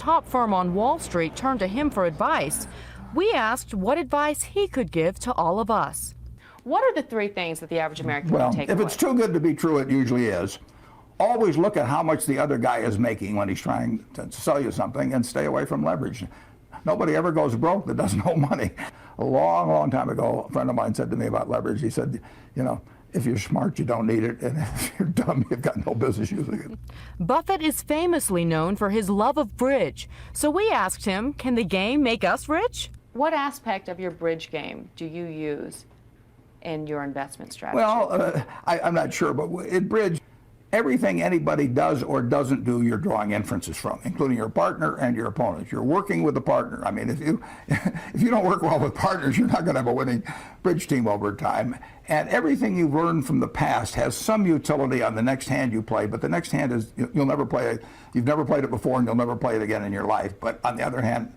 top firm on Wall Street turned to him for advice. We asked what advice he could give to all of us. What are the three things that the average American would take away? Well, if it's too good to be true, it usually is. Always look at how much the other guy is making when he's trying to sell you something, and stay away from leverage. Nobody ever goes broke that doesn't owe money. A long, long time ago, a friend of mine said to me about leverage, he said, you know, if you're smart, you don't need it, and if you're dumb, you've got no business using it. Buffett is famously known for his love of bridge. So we asked him, can the game make us rich? What aspect of your bridge game do you use in your investment strategy? Well, I'm not sure, but in bridge, everything anybody does or doesn't do, you're drawing inferences from, including your partner and your opponent. You're working with a partner. I mean, if you don't work well with partners, you're not going to have a winning bridge team over time. And everything you've learned from the past has some utility on the next hand you play, but the next hand is, you'll never play it. You've never played it before, and you'll never play it again in your life. But on the other hand,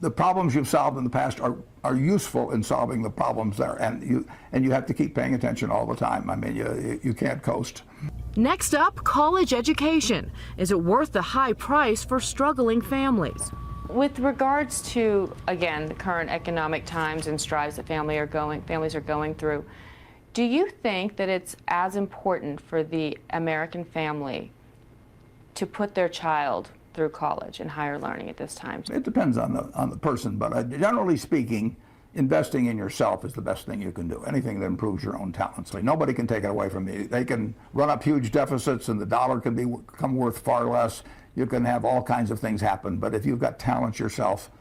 the problems you've solved in the past are useful in solving the problems there, and you have to keep paying attention all the time. I mean, you can't coast. Next up, college education. Is it worth the high price for struggling families? With regards to, again, the current economic times and strides that families are going through, do you think that it's as important for the American family to put their child through college and higher learning at this time? It depends on the person, but generally speaking, investing in yourself is the best thing you can do. Anything that improves your own talents. Nobody can take it away from you. They can run up huge deficits, and the dollar can become worth far less. You can have all kinds of things happen, but if you've got talent yourself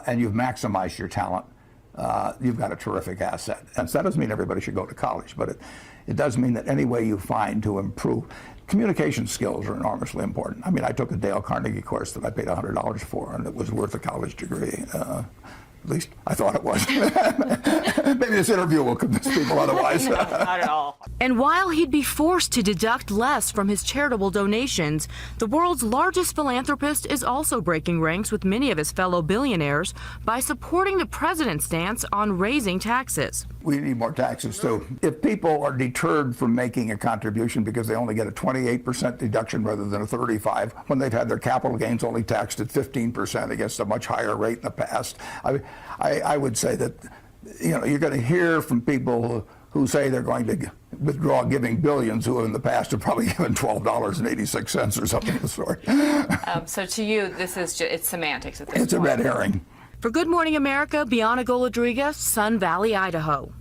and you've maximized your talent, you've got a terrific asset. And so that doesn't mean everybody should go to college, but it does mean that any way you find to improve. Communication skills are enormously important. I mean, I took a Dale Carnegie course that I paid $100 for, and it was worth a college degree. At least I thought it was. Maybe this interview will convince people otherwise. No, not at all. And while he'd be forced to deduct less from his charitable donations, the world's largest philanthropist is also breaking ranks with many of his fellow billionaires by supporting the president's stance on raising taxes. We need more taxes, too. If people are deterred from making a contribution because they only get a 28% deduction rather than a 35%, when they've had their capital gains only taxed at 15% against a much higher rate in the past, I would say that, you know, you're going to hear from people who say they're going to withdraw giving billions, who in the past have probably given $12.86 or something of the sort. So to you, this is it's semantics at this point. It's a red herring. For Good Morning America, Bianca Goladriga, Sun Valley, Idaho.